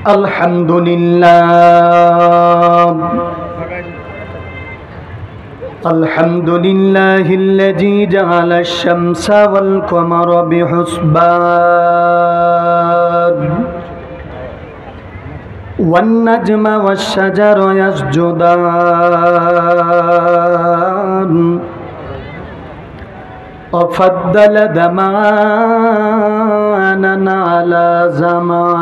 الحمد لله الحمد لله الذي جعل الشمس والقمر بحسبان والنجم والشجر يسجدان وفضل زمانا على زمان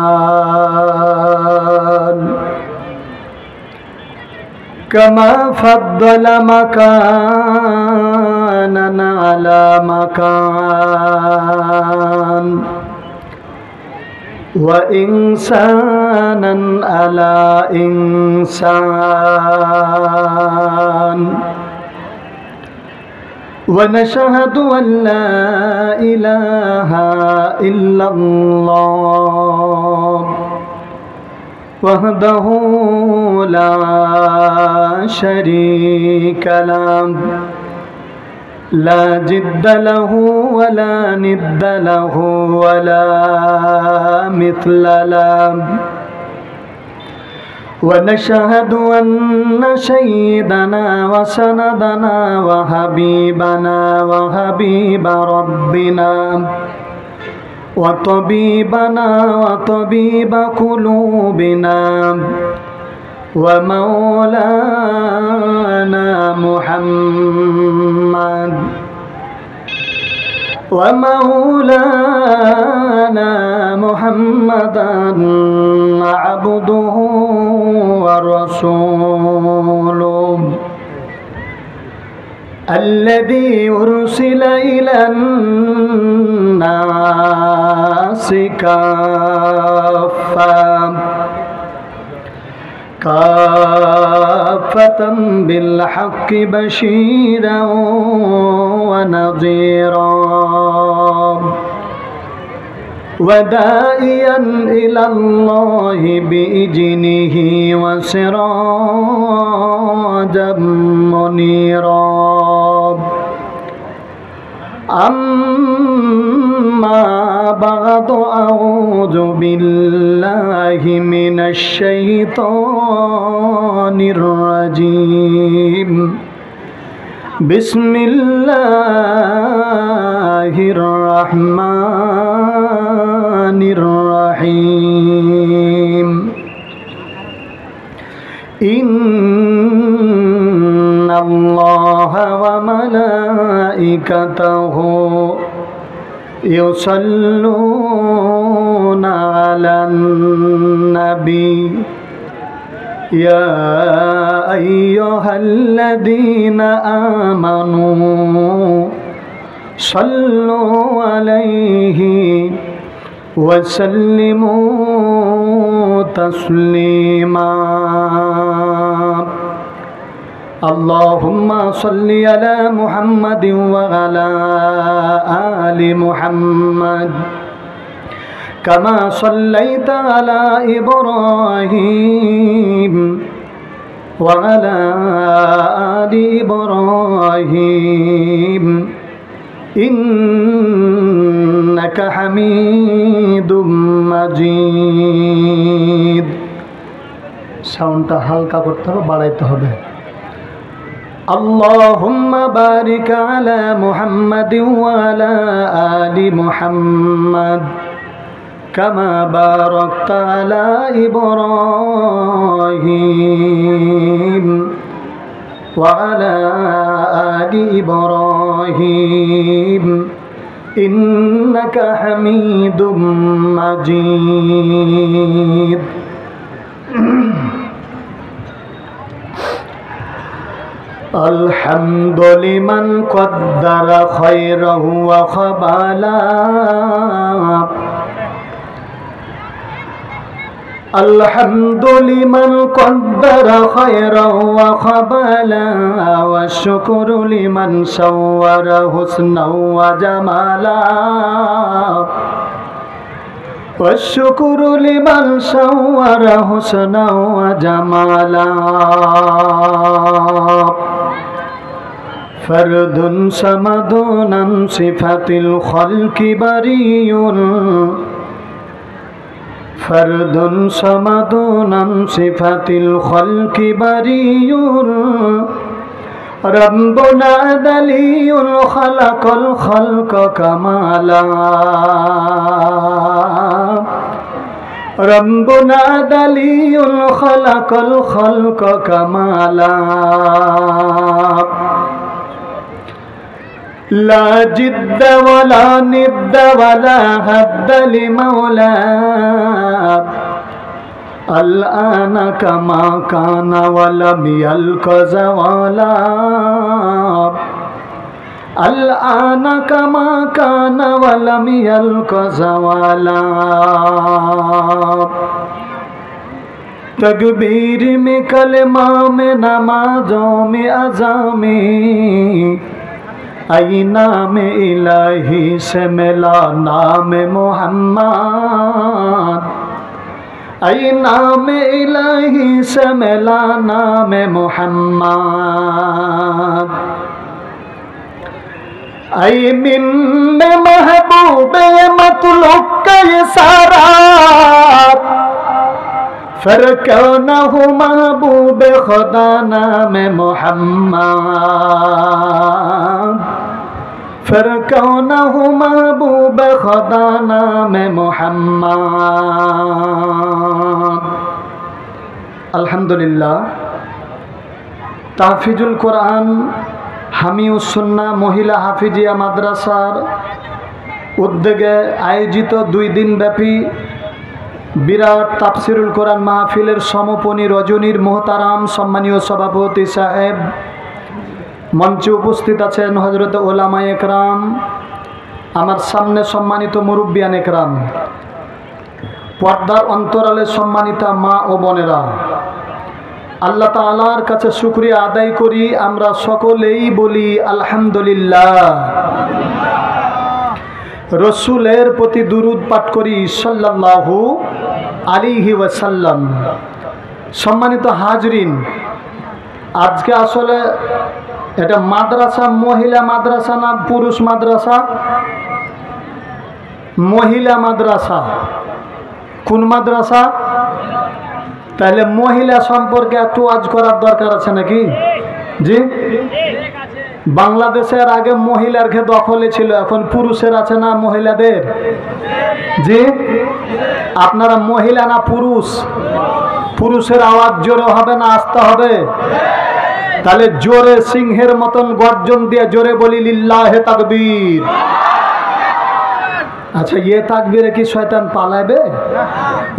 كما فضل مكانا على مكان وإنسانا على إنسان ونشهد أن لا إله إلا الله وحده لا شريك له لا جد له ولا ند له ولا مثل له ونشهد أن سيدنا وسندنا وحبيبنا وحبيب ربنا وطبيبنا وطبيب قلوبنا ومولانا محمدا عبده ورسوله الذي أرسل إلى الناس كافة بالحق بشيرا ونذيرا وداعيا إلى الله بإذنه وسراجا منيرا أما بعد أعوذ بالله من الشيطان الرجيم بسم الله الرحمن الرحيم إن الله وملائكته يصلون على النبي يا أيها الذين آمنوا صلوا عليه وسلموا تسليما اللهم صل على محمد وعلى آل محمد كما صليت على إبراهيم وعلى آل إبراهيم إنك حميد مجيد সাউন্ডটা হালকা করতে হবে বাড়াইতে হবে اللهم بارك على محمد وعلى آل محمد كما باركت على إبراهيم وعلى آل إبراهيم إنك حميد مجيد الحمد لمن قدر خيره وخبالا الحمد لمن قدر خيرا وخبالا والشكر لمن صور حسنا وجمالا والشكر لمن صور حسنا وجمالا فرد صمد عن صفة الخلق بريء ফরদুন সামাদুন আন সিফাতিল খালকি বারিয়ুন রব্বুনা দালিউল খালাকাল খালকা কামালা রব্বুনা দালিউল খালাকাল খালকা কামালা লা জিদ্দ ওয়ালা নিদ্দ ওয়ালা হাদ্দ লিমাওলা الآن كما كان ولم يلق زوالا الآن كما كان ولم يلق زوالا تکبیر میں کلمہ میں نمازوں میں اذان میں ای نام الہی سے ملا نام محمد ای نام الہی سے ملا نام محمد ای من محبوب مطلوب کا یہ سارا پھر کیوں نہ ہو محبوب خدا نام محمد پھر کیوں نہ ہو محبوب خدا نام محمد আলহামদুলিল্লাহ তাহফিজুল কোরআন হামিউস সুন্নাহ মহিলা হাফিজিয়া মাদ্রাসার উদ্যোগে আয়োজিত 2 দিনব্যাপী বিরাট তাফসিরুল কোরআন মাহফিলের সমাপনী রজনীর মোহতারাম সম্মানীয় সভাপতি সাহেব, মঞ্চে উপস্থিত আছেন হযরত ওলামায়ে একরাম, আমার সামনে সম্মানিত মুরব্বিয়ান একরাম, পর্দার অন্তরালে সম্মানিতা মা ও বোনেরা, আল্লাহ তাআলার কাছে শুকরিয়া আদায় করি। আমরা সকলেই বলি আলহামদুলিল্লাহ। রসুলের প্রতি দুরূদ পাঠ করি সাল্লাল্লাহু আলাইহি ওয়াসাল্লাম। সম্মানিত হাজরিন, আজকে আসলে এটা মাদ্রাসা, মহিলা মাদ্রাসা না পুরুষ মাদ্রাসা? মহিলা মাদ্রাসা। কোন মাদ্রাসা? তাহলে মহিলা সম্পর্কে একটু ওয়াজ করার দরকার আছে নাকি? জি, বাংলাদেশের আগে মহিলার ঘে দখলে ছিল, এখন পুরুষের আছে না মহিলাদের? জি, আপনারা মহিলা না পুরুষ? পুরুষের আওয়াজ জোরে হবে না আস্তে হবে? তাহলে জোরে সিংহের মতন গর্জন দিয়ে জোরে বলি লিল্লাহে তাকবীর। আচ্ছা, ইয়ে তাকবীরে কি শয়তান পালাবে?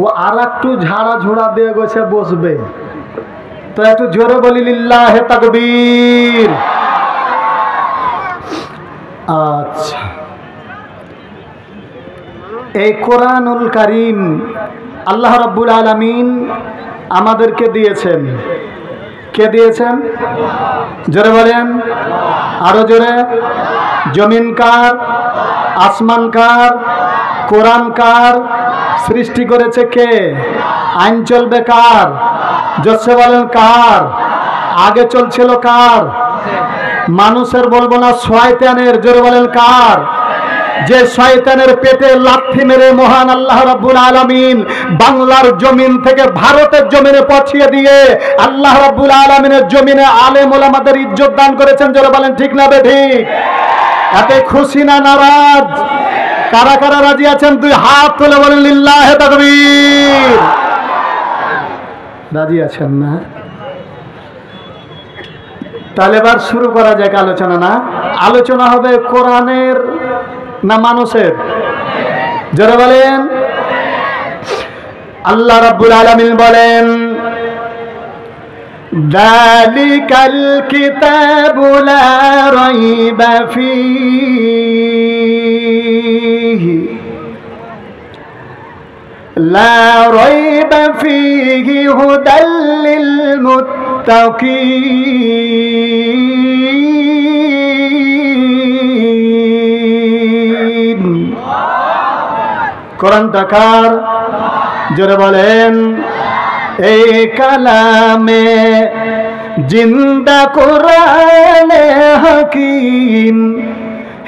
ও আর একটু ঝাড়া ঝোড়া দিয়ে গেছে বসবে, তো একটু জোরে বলি লিল্লাহে তাকবীর। আচ্ছা, এই কোরআনুল কারীম আল্লাহ রাব্বুল আলামিন আমাদেরকে দিয়েছেন। কে দিয়েছেন? জোরে বলেন, আরো জোরে। জমিন কার? আসমান কার? কোরআন কার? সৃষ্টি করেছে কে? আইন চলবে কার? জোরসে বলেন কার? আগে চলছিল কার? মানুষের বলবো না, শয়তানের। জোরে বলেন কার? যে শয়তানের পেটে লাথি মেরে মহান আল্লাহ রাব্বুল আলামিন বাংলার জমিন থেকে ভারতের জমিনে পাঠিয়ে দিয়ে আল্লাহ রাব্বুল আলামিনের জমিনে আলেম ওলামাদের ইজ্জত দান করেছেন। জোরে বলেন ঠিক না বেঠিক? এতে খুশি না নারাজ? কারা কারা রাজি আছেন? 2 হাত তুলে বলেন লিল্লাহে তাকবীর। রাজি আছেন না? তাহলে এবার শুরু করা যাক আলোচনা। না, আলোচনা হবে কোরআনের না মানুষের? জোরে বলেন। আল্লাহ রাব্বুল আলামিন বলেন, যালিকাল কিতাবু লা রাইবা ফীহি লা রাইবা ফীহি হুদাল লিল মুত্তাকিন। কোরআনটা কার? জোরে বলেন। এই কালামে জিন্দা কোরআনে হাকিম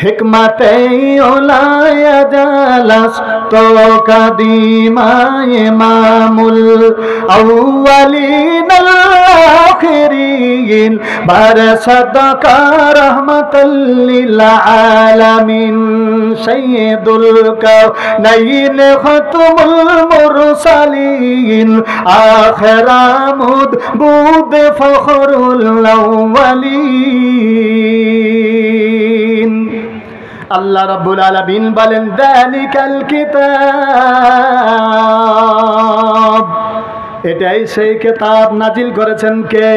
हिकमते उलाया जालस तो कदीमा इमामुल अव्वलीन आखिरीन बरसदका रहमतल लिल आलमीन सय्यदुल कौनैन खत्मुल मुरसलीन आखिरामुद बुद फखरुल अव्वलीन। अल्लाह रब्बुल आलमीन বলেন যালিকাল কিতাব, এটাই সেই কিতাব নাজিল করেছেন কে?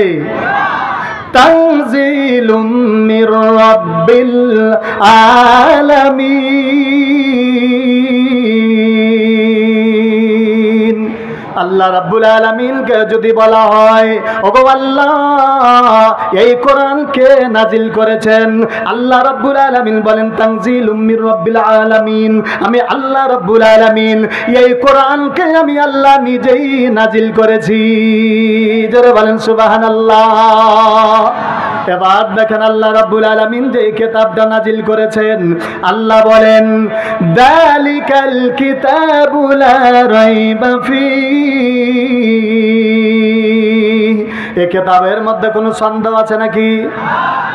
তানজিলুম মির রাব্বিল আলামিন। আল্লাহ রাব্বুল আলামিনকে যদি বলা হয় ওগো আল্লাহ এই কোরআন কে নাজিল করেছেন, আল্লাহ রাব্বুল আলামিন বলেন তানজিলুম মির রাব্বিল আলামিন, আমি আল্লাহ রাব্বুল আলামিন এই কোরআনকে আমি আল্লাহ নিজেই নাজিল করেছি। যারা বলেন সুবহানাল্লাহ। এবার দেখেন আল্লাহ রাব্বুল আলামিন যে কিতাবটা নাজিল করেছেন, আল্লাহ বলেন যালিকাল কিতাবু লা রাইবা ফীহি, এই কিতাবের মধ্যে কোনো সন্দেহ আছে নাকি?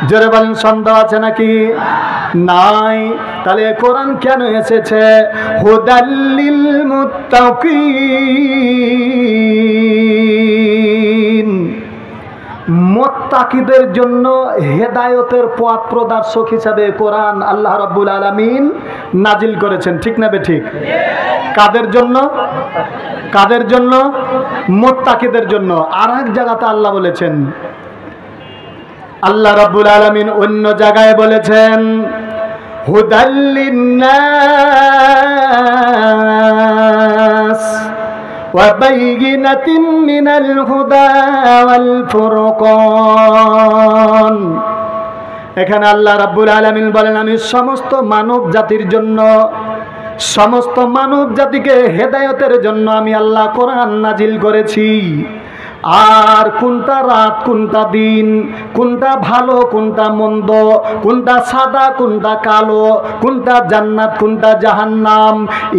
জোরে বলেন সন্দেহ আছে নাকি? নাই। তাহলে কোরআন কেন এসেছে? হুদাল্লিল মুত্তাকিন, মুত্তাকিদের জন্য হেদায়েতের পথ প্রদর্শক হিসাবে কোরআন আল্লাহ রাব্বুল আলামিন নাজিল করেছেন। ঠিক না বেঠিক? কাদের জন্য? কাদের জন্য? মুত্তাকিদের জন্য। আর এক জায়গাতে আল্লাহ বলেছেন, আল্লাহ রাব্বুল আলামিন অন্য জায়গায় বলেছেন হুদাল লিন্নাস ওয়া বাইয়িনাতিন মিনাল হুদা ওয়াল ফুরকান। এখানে আল্লাহ রাব্বুল আলামিন বলেন আমি সমস্ত মানব জাতির জন্য, সমস্ত মানব জাতিকে হেদায়েতের জন্য আমি আল্লাহ কোরআন নাজিল করেছি। আর কোনটা রাত কোনটা দিন, কোনটা ভালো কোনটা মন্দ, কোনটা সাদা কোনটা কালো, কোনটা জান্নাত কোনটা জাহান্নাম,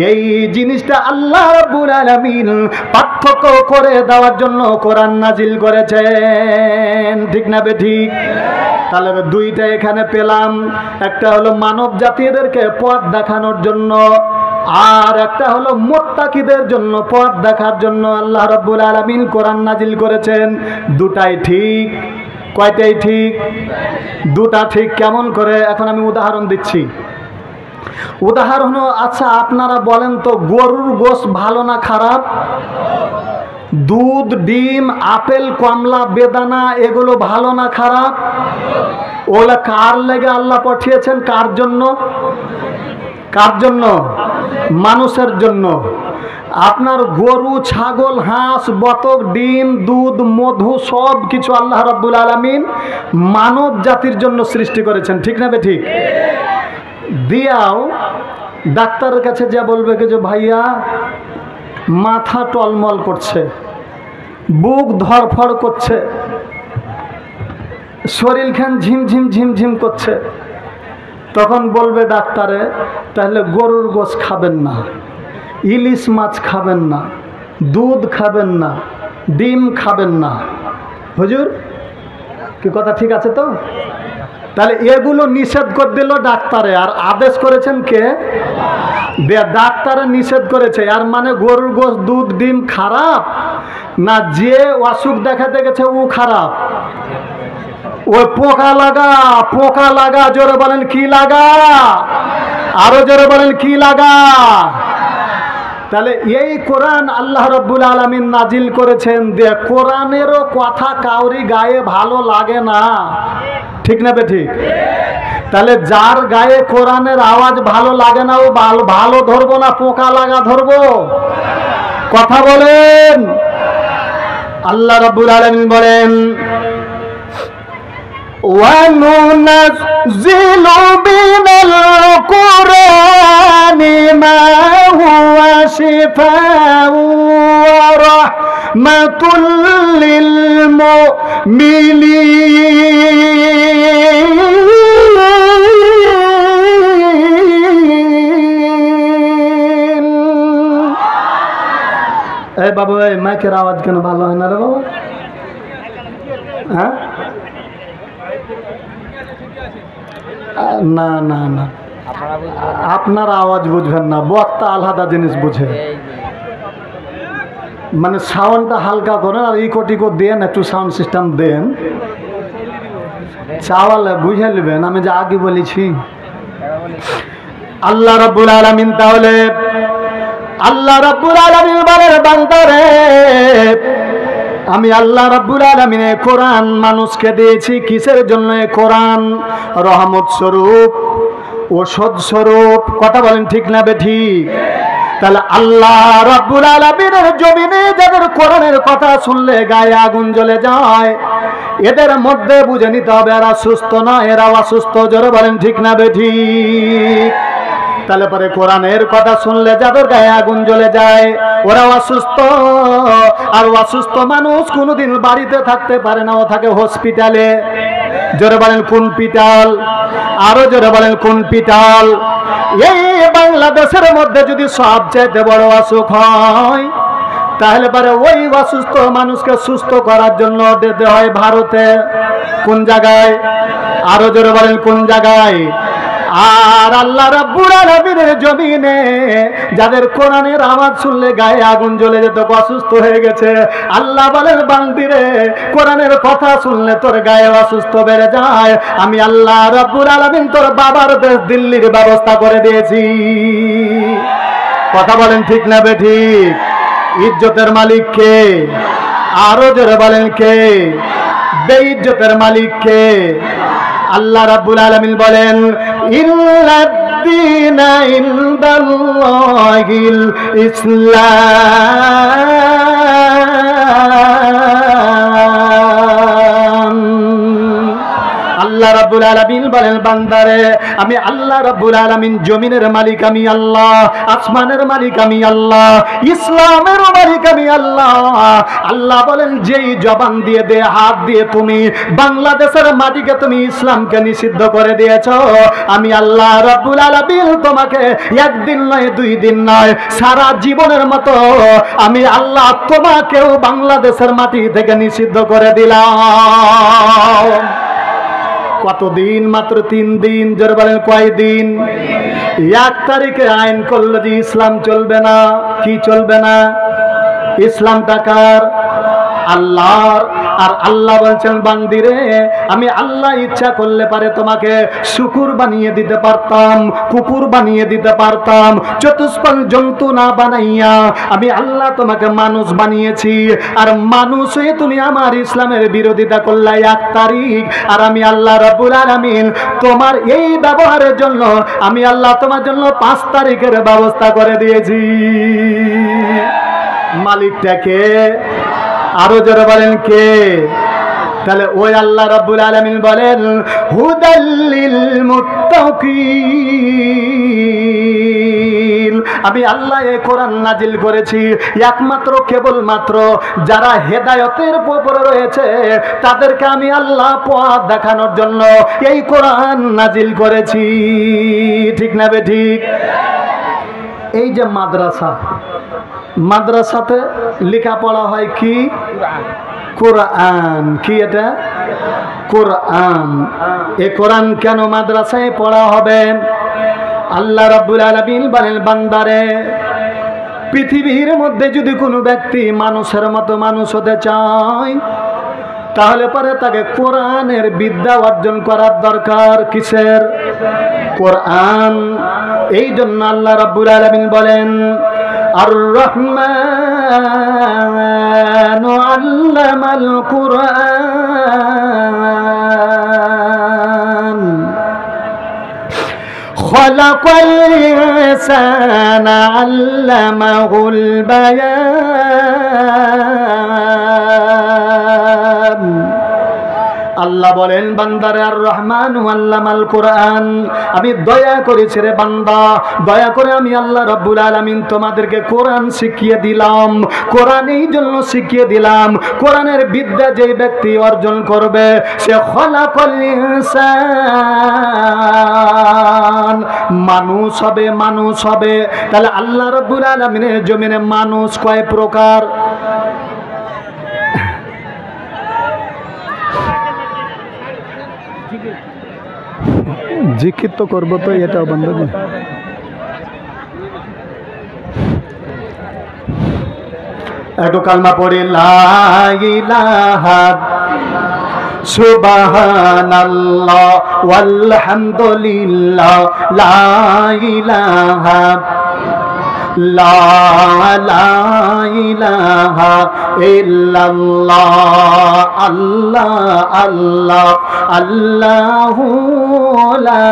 এই জিনিসটা আল্লাহ রাব্বুল আলামিন পার্থক্য করে দেওয়ার জন্য কোরআন নাজিল করেছেন। ঠিক না বেঠিক? তাহলে দুইটা এখানে পেলাম, একটা হলো মানব জাতিদেরকে পথ দেখানোর জন্য, আর একটা হলো মুত্তাকিদের জন্য পথ দেখার জন্য আল্লাহ রাব্বুল আলামিন কোরআন নাজিল করেছেন। দুটাই ঠিক। কয়টাই ঠিক? দুটা ঠিক। কেমন করে? এখন আমি উদাহরণ দিচ্ছি। উদাহরণ, আচ্ছা আপনারা বলেন তো গরুর গোশত ভালো না খারাপ? দুধ, ডিম, আপেল, কমলা, বেদানা এগুলো ভালো না খারাপ? ওগুলা কার লেগে আল্লাহ পাঠিয়েছেন? কার জন্য? কার জন্য? মানুষের জন্য। আপনার গরু, ছাগল, হাঁস, বতক, ডিম, দুধ, মধু সব কিছু আল্লাহ রাব্বুল আলামিন মানব জাতির জন্য সৃষ্টি করেছেন। ঠিক না বেঠিক? দিয়াও ডাক্তারের কাছে যা বলবে যে ভাইয়া মাথা টলমল করছে, বুক ধরফড় করছে, শরীরখান ঝিমঝিম ঝিমঝিম করছে, তখন বলবে ডাক্তারে তাহলে গরুর গোশত খাবেন না, ইলিশ মাছ খাবেন না, দুধ খাবেন না, ডিম খাবেন না। হুজুর কি কথা ঠিক আছে তো? তাহলে এগুলো নিষেধ করে দিল ডাক্তারে, আর আদেশ করেছেন কে? ডাক্তারে নিষেধ করেছে। আর মানে গরুর গোশত, দুধ, ডিম খারাপ না? যে অসুখ দেখাতে গেছে ও খারাপ? ওই পোকা লাগা, পোকা লাগা। জোরে বলেন কি লাগা? আরো জোরে বলেন কি লাগা? তাহলে এই কোরআন আল্লাহ রাব্বুল আলামিন নাজিল করেছেন। দিয়ে কোরআনেরও কথা কাউরি গায়ে ভালো লাগে না। ঠিক না বেঠিক? তাহলে যার গায়ে কোরআনের আওয়াজ ভালো লাগে না ও ভালো ধরবো না পোকা লাগা ধরবো? কথা বলেন। আল্লাহ রাব্বুল আলামিন বলেন وَنُنَزِّلُ مِنَ الْقُرْآنِ مَا هُوَ شِفَاءٌ وَرَحْمَةٌ لِلْمُؤْمِنِينَ এই বাবু, এই মাইকের আওয়াজ কেন ভালো হয় না রে বাবা? হ্যাঁ, না না না, আপনার আওয়াজ বুঝবেন না, বক্তা আলাদা জিনিস বুঝে। মানে সাউন্ডটা হালকা করেন আর ইকো টিকো দেন, একটু সাউন্ড সিস্টেম দেন, চাওয়ালে বুঝে নেবেন আমি যা আগে বলেছি। আল্লাহ রাব্বুল আলামিন, তাহলে আল্লাহ রাব্বুল আলামিন বলেন বান্দারে, আমি আল্লাহ রাব্বুল আলামিন কোরআন মানুষকে দিয়েছি কিসের জন্য? কোরআন রহমত স্বরূপ, ওষুধ স্বরূপ। কথা বলেন ঠিক না বেঠিক? তাহলে আল্লাহ রাব্বুল আলামিনের জমিনে যাদের কোরআনের কথা শুনলে গায়ে আগুন জ্বলে যায়, এদের মধ্যে বুঝে নিতে হবে এরা সুস্থ না, এরা অসুস্থ। জোরে বলেন ঠিক না বেঠিক? তাহলে পরে কোরআনের কথা শুনলে যাদের গায়ে আগুন জ্বলে যায় ওরা অসুস্থ। আর অসুস্থ মানুষ কোনোদিন বাড়িতে থাকতে পারে না, ও থাকে হসপিটালে। জোরে বলেন কোন পিটাল? আরো জোরে বলেন কোন পিটাল? এই বাংলাদেশের মধ্যে যদি সবচেয়ে বড় অসুখ হয়, তাহলে পরে ওই অসুস্থ মানুষকে সুস্থ করার জন্য যেতে হয় ভারতে। কোন জায়গায়? আরো জোরে বলেন কোন জায়গায়? আর আল্লাহ রাব্বুল আলামিনের জমিনে যাদের কোরআনের আওয়াজ শুনলে গায়ে আগুন জ্বলে যেত, অসুস্থ হয়ে গেছে, আল্লাহ বলেন বান্দিরে, কোরআনের কথা শুনলে তোর গায়ে অসুস্থ বেড়ে যায়, আমি আল্লাহ রাব্বুল আলামিন তোর বাবার দেশ দিল্লির ব্যবস্থা করে দিয়েছি। কথা বলেন ঠিক না বেঠিক? ইজ্জতের মালিক কে? আরো জোরে বলেন কে? বেইজ্জতের মালিক কে? আল্লাহ রাব্বুল আলামিন বলেন ইল্লাদ্দীনা ইনদাল্লাহিল ইসলাম। আল্লাহ রাব্বুল আলামিন বলেন বান্দারে, আমি আল্লাহ রাব্বুল আলামিন জমিনের মালিক আমি আল্লাহ, আসমানের মালিক আমি আল্লাহ, ইসলামের মালিক আমি আল্লাহ। আল্লাহ বলেন যেই জবান দিয়ে দে হাত দিয়ে তুমি বাংলাদেশের মাটিকে তুমি ইসলামকে নিষিদ্ধ করে দিয়েছো, আমি আল্লাহ রাব্বুল আলামিন তোমাকে একদিন নয় দুই দিন নয় সারা জীবনের মতো আমি আল্লাহ তোমাকেও বাংলাদেশের মাটি থেকে নিষিদ্ধ করে দিলাম। কতদিন? মাত্র 3 দিন। জোরে বলেন কয়দিন? 1 তারিখে আইন করলো যে ইসলাম চলবে না। কি চলবে না? ইসলামটা কার? আল্লাহর। আর আল্লাহ বলছেন বান্দিরে, আমি আল্লাহ ইচ্ছা করলে পারে তোমাকে শুকুর বানিয়ে দিতে পারতাম, কুকুর বানিয়ে দিতে পারতাম, চতুষ্পদ জন্তু না বানাইয়া আমি আল্লাহ তোমাকে মানুষ বানিয়েছি। আর মানুষ হয়ে তুমি আমার ইসলামের বিরোধিতা করলে 1 তারিখ, আর আমি আল্লাহ রাব্বুল আলামিন তোমার এই ব্যবহারের জন্য আমি আল্লাহ তোমার জন্য 5 তারিখের ব্যবস্থা করে দিয়েছি। মালিকটাকে? আরো জোরে বলেন কে? তাহলে ওই আল্লাহ রাব্বুল আলামিন বলেন হুদাল্লিল মুত্তাকিন, আমি আল্লাহ এই কোরআন নাজিল করেছি একমাত্র কেবলমাত্র যারা হেদায়েতের উপরে রয়েছে তাদেরকে আমি আল্লাহ পথ দেখানোর জন্য এই কোরআন নাজিল করেছি। ঠিক না বেঠিক? এই যে মাদ্রাসা, মাদ্রাসাতে লেখাপড়া হয় কি? কোরআন। কি এটা? কোরআন। এই কোরআন কেন মাদ্রাসায় পড়া হবে? আল্লাহ রাব্বুল আলামিন বলেন বান্দারে, পৃথিবীর মধ্যে যদি কোনো ব্যক্তি মানুষের মতো মানুষ হতে চায় তাহলে পরে তাকে কোরআনের বিদ্যা অর্জন করার দরকার। কিসের? কোরআন। এই জন্য আল্লাহ রাব্বুল আলামিন বলেন আর রহমান আল্লামাল কুরআন খালাকাল ইনসানা আল্লামাহুল বায়ান। আল্লাহ বলেন বান্দারে আর রহমান আল্লামাল কোরআন, আমি দয়া করেছি রে বান্দা, দয়া করে আমি আল্লাহ রাব্বুল আলামিন তোমাদেরকে কোরআন শিখিয়ে দিলাম। কোরআন এই জন্য শিখিয়ে দিলাম, কোরআনের বিদ্যা যেই ব্যক্তি অর্জন করবে সে খালাকাল ইনসান কোরআন মানুষ হবে, মানুষ হবে। তাহলে আল্লাহ রাব্বুল আলামিনের জমিনে মানুষ কয় প্রকার? জিকির তো করবো, তো এটাও বন্ধ দিন। একটু কালমা পড়ে, লা ইলাহা সুবহানাল্লাহ ওয়ালহামদুলিল্লাহ, লা ইলাহা লা ইলাহা ইল্লাল্লাহ, আল্লাহ আল্লাহ আল্লাহু লা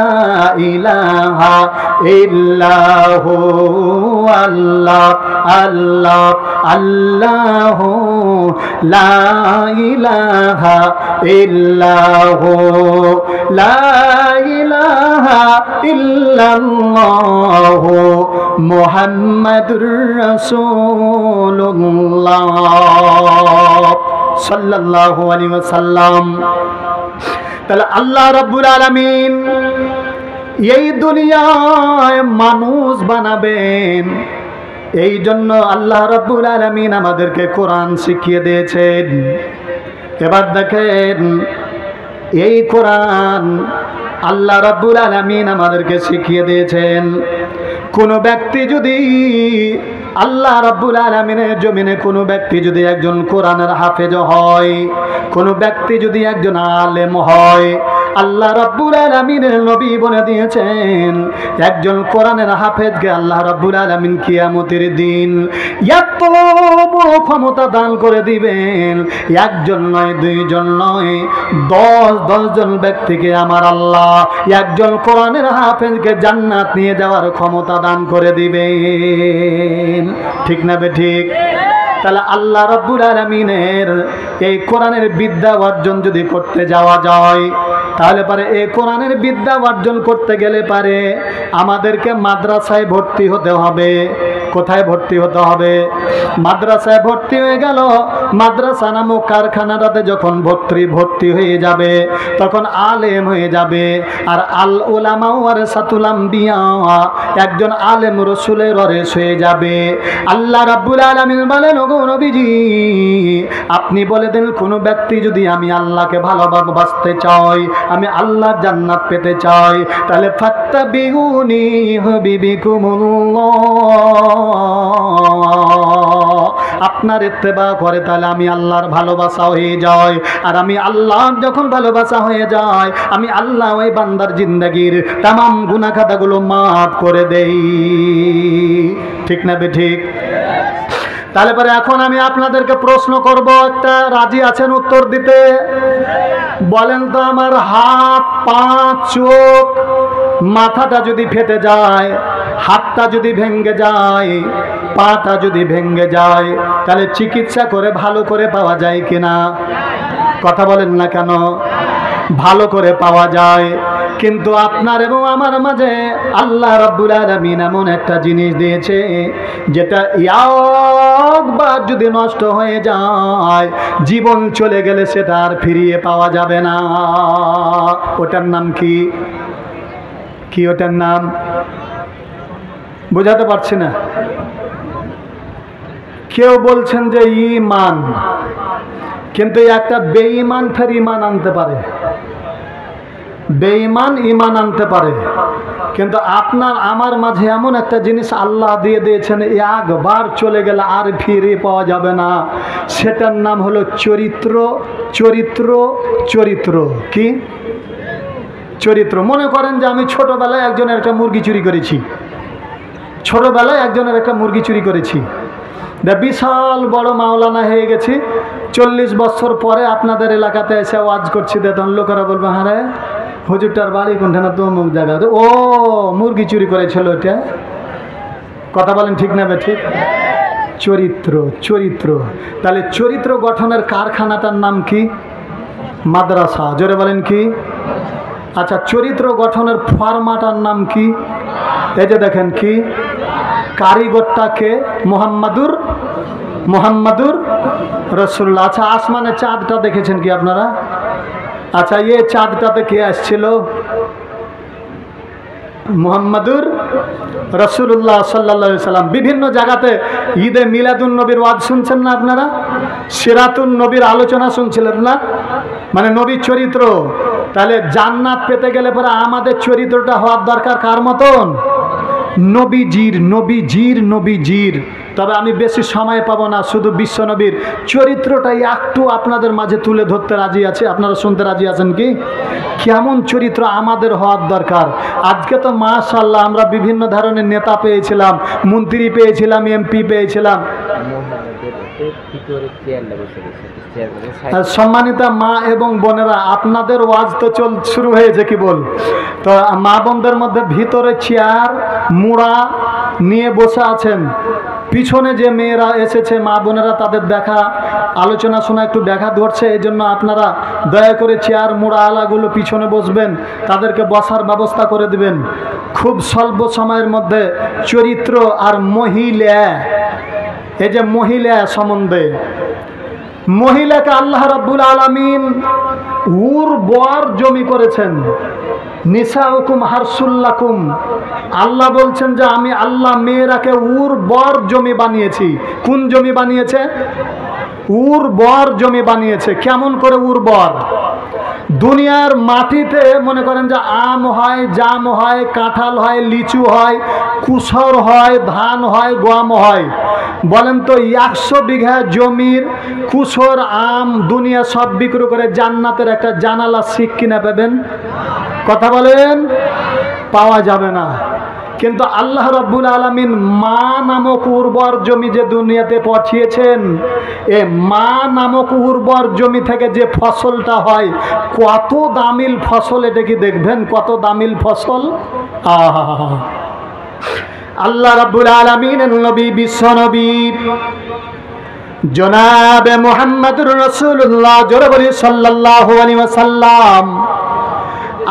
ইলাহা ইল্লাহু, আল্লাহ আল্লাহ আল্লাহু লা ইলাহা ইল্লাহু, লা ইলাহা ইল্লাল্লাহ মুহাম্মাদুর রাসূলুল্লাহ সাল্লাল্লাহু আলাইহি ওয়াসাল্লাম। তাহলে আল্লাহ রাব্বুল আলামিন এই দুনিয়ায় মানুষ বানাবেন, এই জন্য আল্লাহ রাব্বুল আলামিন আমাদেরকে কোরআন শিখিয়ে দিয়েছেন। এবার দেখেন, এই কোরআন আল্লাহ রাব্বুল আলামিন আমাদেরকে শিখিয়ে দিয়েছেন, কোনো ব্যক্তি যদি আল্লাহ রাব্বুল আলামিনের জমিনে কোনো ব্যক্তি যদি একজন কোরআনের হাফেজ হয়, কোনো ব্যক্তি যদি একজন আলেম হয়, আল্লাহ রাব্বুল আলামিনের নবী বলে দিয়েছেন একজন কোরআনের হাফেজকে আল্লাহ রাব্বুল আলামিন কিয়ামতের দিন এত বড় ক্ষমতা দান করে দিবেন, একজন নয়, দুইজন নয়, 10 জন ব্যক্তিকে আমার আল্লাহ একজন কোরআনের হাফেজকে জান্নাত নিয়ে যাওয়ার ক্ষমতা দান করে দিবেন। ঠিক না বে ঠিক? তাহলে আল্লাহ রাব্বুল আলামিনের এই কোরআনের বিদ্যা অর্জন যদি করতে যাওয়া যায়, তাহলে পারে এই কোরআনের বিদ্যা অর্জন করতে গেলে পারে আমাদেরকে মাদ্রাসায় ভর্তি হতে হবে। কোথায় ভর্তি হতে হবে? মাদ্রাসায় ভর্তি হয়ে গেল, মাদ্রাসা নামক কারখানাটাতে যখন ভর্তি হয়ে যাবে তখন আলেম হয়ে যাবে। আর আল উলামা ওয়ারাসাতুল আম্বিয়া, একজন আলেম রাসূলের ওয়ারিস হয়ে যাবে। আল্লাহ রাব্বুল আলামিন বলেন, ওগো নবীজি আপনি বলে দেন, কোনো ব্যক্তি যদি আমি আল্লাহকে ভালোবাসতে চাই, আমি আল্লাহর জান্নাত পেতে চাই, তাহলে ফাত্তাবিউনি হুবিবিকুমুল্লাহ, আপনার ইত্তেবা করে, তাহলে আমি আল্লাহর ভালোবাসা হয়ে যায়। আর আমি আল্লাহর যখন ভালোবাসা হয়ে যায়, আমি আল্লাহ ওই বান্দার জিন্দেগির তামাম গুনাহ খাতাগুলো মাফ করে দেই। ঠিক না বে ঠিক? তাহলে পরে এখন আমি আপনাদেরকে প্রশ্ন করব, একটা রাজি আছেন উত্তর দিতে? বলেন তো, আমার হাত, পা, চোখ, মাথাটা যদি ফেটে যায়, হাতটা যদি ভেঙে যায়, পাটা যদি ভেঙে যায়, তাহলে চিকিৎসা করে ভালো করে পাওয়া যায় কিনা? কথা বলেন না কেন? ভালো করে পাওয়া যায়। কিন্তু আপনার এবং আমার মাঝে আল্লাহ রাব্বুল আলামিন এমন একটা জিনিস দিয়েছে, যেটা একবার যদি নষ্ট হয়ে যায়, জীবন চলে গেলে সেটা আর ফিরিয়ে পাওয়া যাবে না। ওটার নাম কি? কি ওটার নাম? বোঝাতে পারছি না। কেউ বলছেন যে ঈমান, কিন্তু একটা বেঈমান ফের ঈমান আনতে পারে, বেঈমান ঈমান আনতে পারে। কিন্তু আপনার আমার মাঝে এমন একটা জিনিস আল্লাহ দিয়ে দিয়েছেন, একবার চলে গেলে আর ফিরে পাওয়া যাবে না। সেটার নাম হলো চরিত্র। চরিত্র, চরিত্র কি? চরিত্র। মনে করেন যে আমি ছোটবেলায় একজনের একটা মুরগি চুরি করেছি, ছোটবেলায় একজনের একটা মুরগি চুরি করেছি, বিশাল বড় মাওলানা হয়ে গেছি। 40 বছর পরে আপনাদের এলাকাতে এসে ওয়াজ করছি, তখন লোকেরা বলবে, হ্যাঁ রে হুজুরটার বাড়ি কোনটা, না তো অমুক জায়গা, ও মুরগি চুরি করেছিল এটা। কথা বলেন ঠিক না বে ঠিক? চরিত্র, চরিত্র। তাহলে চরিত্র গঠনের কারখানাটার নাম কি? মাদ্রাসা। জোরে বলেন কি? আচ্ছা, চরিত্র গঠনের ফরমাটার নাম কি? এই যে দেখেন কি, কারিগরটাকে মোহাম্মদুর রাসূলুল্লাহ। আচ্ছা, আসমানে চাঁদটা দেখেছেন কি আপনারা? আচ্ছা, এই চাঁদটাতে কে আসছিল? মুহাম্মাদুর রাসূলুল্লাহ সাল্লাল্লাহু আলাইহি সাল্লাম। বিভিন্ন জায়গাতে ঈদে মিলাদুন নবীর ওয়াজ শুনছেন না আপনারা? সিরাতুন নবীর আলোচনা শুনছিলেন না? মানে নবীর চরিত্র। তাহলে জান্নাত পেতে গেলে পরে আমাদের চরিত্রটা হওয়ার দরকার কার মতন? নবীজির, নবীজির, নবীজির। তবে আমি বেশি সময় পাবো না, শুধু বিশ্বনবীর চরিত্রটাই একটু আপনাদের মাঝে তুলে ধরতে রাজি আছি। আপনারা শুনতে রাজি আছেন কি? কেমন চরিত্র আমাদের হওয়ার দরকার। আজকে তো মাশাআল্লাহ আমরা বিভিন্ন ধরনের নেতা পেয়েছিলাম, মন্ত্রী পেয়েছিলাম, এমপি পেয়েছিলাম। সম্মানিতা মা এবং বোনেরা, আপনাদের ওয়াজ তো শুরু হয়েছে কি বল, তো মা বোনদের মধ্যে ভিতরে চেয়ার মুড়া নিয়ে বসে আছেন, পিছনে যে মেয়েরা এসেছে মা বোনেরা তাদের দেখা আলোচনা শোনা একটু দেখা ধরছে, এই জন্য আপনারা দয়া করে চেয়ার মুড়া আলাগুলো পিছনে বসবেন, তাদেরকে বসার ব্যবস্থা করে দিবেন। খুব স্বল্প সময়ের মধ্যে চরিত্র আর মহিলা, এই যে মহিলা সম্বন্ধে, মহিলাকে আল্লাহ রাব্বুল আলামিন উর্বর জমি করেছেন। নিসাউকুম হারসুল্লাকুম, আল্লাহ বলছেন যে আমি আল্লাহ মেয়েরাকে উর্বর জমি বানিয়েছি। কোন জমি বানিয়েছে? উর্বর জমি বানিয়েছে। কেমন করে উর্বর? দুনিয়ার মাটিতে মনে করেন যে আম হয়, জাম হয়, কাঁঠাল হয়, লিচু হয়, কুসর হয়, ধান হয়, গম হয়। বলেন তো 100 বিঘা জমির কুসর আম দুনিয়া সব বিক্রি করে জান্নাতের একটা জানালা শিক কিনে পাবেন? কথা বলেন, পাওয়া যাবে না। কিন্তু আল্লাহ রাব্বুল আলামিন মা নামক উর্বর জমি যে দুনিয়াতে পাঠিয়েছেন, এ মা নামক উর্বর জমি থেকে যে ফসলটা হয় কত দামিল ফসল, এটা কি দেখবেন? কত দামিল ফসল। আল্লাহ রাব্বুল আলামিনের নবী বিশ্ব নবী জনাবে মুহাম্মদুর রাসূলুল্লাহ জোরে বলি সাল্লাল্লাহু আলাইহি ওয়াসাল্লাম,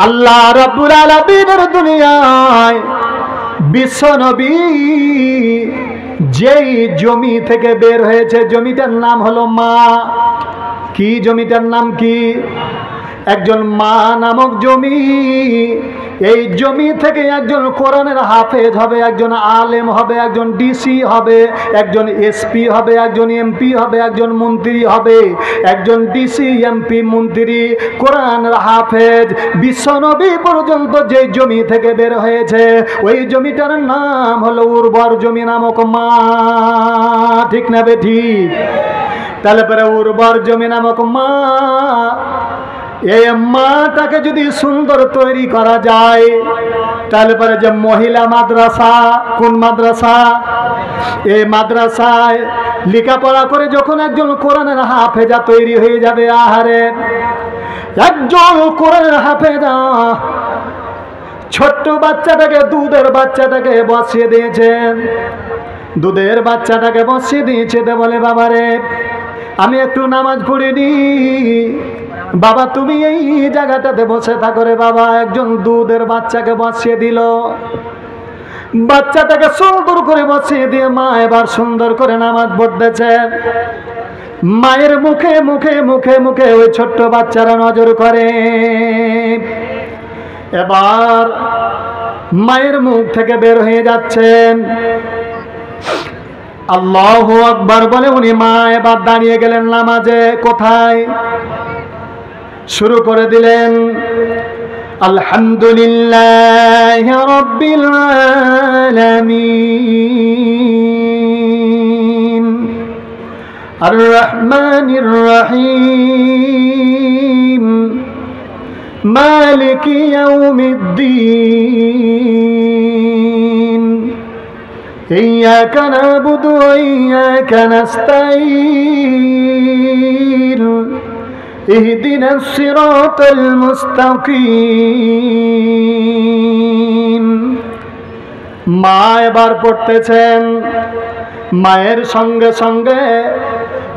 আল্লাহ রাব্বুল আলামিনের দুনিয়ায় বিশ্ব নবী যেই জমি থেকে বের হয়েছে, জমিটার নাম হলো মা। কি জমিটার নাম কি? একজন মা নামক জমি। এই জমি থেকে একজন কোরআনের হাফেজ হবে, একজন আলেম হবে, একজন ডিসি হবে, একজন এসপি হবে, একজন এমপি হবে, একজন মন্ত্রী হবে। একজন ডিসি, এমপি, মন্ত্রী, কোরআনের হাফেজ বিশ্বনবী পর্যন্ত যে জমি থেকে বের হয়েছে, ওই জমিটার নাম হলো উর্বর জমি নামক মা। ঠিক না বে ঠিক? তাহলে পরে উর্বর জমি নামক মা, এই মাটাকে যদি সুন্দর তৈরি করা যায়, তাহলে পরে যে মহিলা মাদ্রাসা, কোন মাদ্রাসা? এই মাদ্রাসায় লেখাপড়া করে যখন একজন কোরআনের হাফেজা তৈরি হয়ে যাবে, আহারে একজন কোরআনের হাফেজা ছোট্ট বাচ্চাটাকে, দুধের বাচ্চাটাকে বসিয়ে দিয়েছেন, দুধের বাচ্চাটাকে বসিয়ে দিয়েছে, বলে বাবারে আমি একটু নামাজ পড়িনি, বাবা তুমি এই জায়গাটাতে বসে থাকো রে বাবা। একজন দুধের বাচ্চাকে বসিয়ে দিল, বাচ্চাটাকে সুন্দর করে বসিয়ে দিয়ে মা এবার সুন্দর করে নামাজ পড়তেছে। মায়ের মুখে মুখে মুখে মুখে ওই ছোট্ট বাচ্চারা নজর করে। এবার মায়ের মুখ থেকে বের হয়ে যাচ্ছেন আল্লাহু আকবার বলে উনি মা এবার দাঁড়িয়ে গেলেন নামাজে। কোথায়? শুরু করে দিলেন আলহামদুলিল্লাহি রাব্বিল আলামিন আর রহমানির রহিম মালিকি ইয়াউমিদ্দিন ইয়্যাকা না'বুদু ওয়া ইয়্যাকা নাস্তাঈন ইহদিনাস সিরাতাল মুস্তাকিম। মা এবার পড়তেছেন, মায়ের সঙ্গে সঙ্গে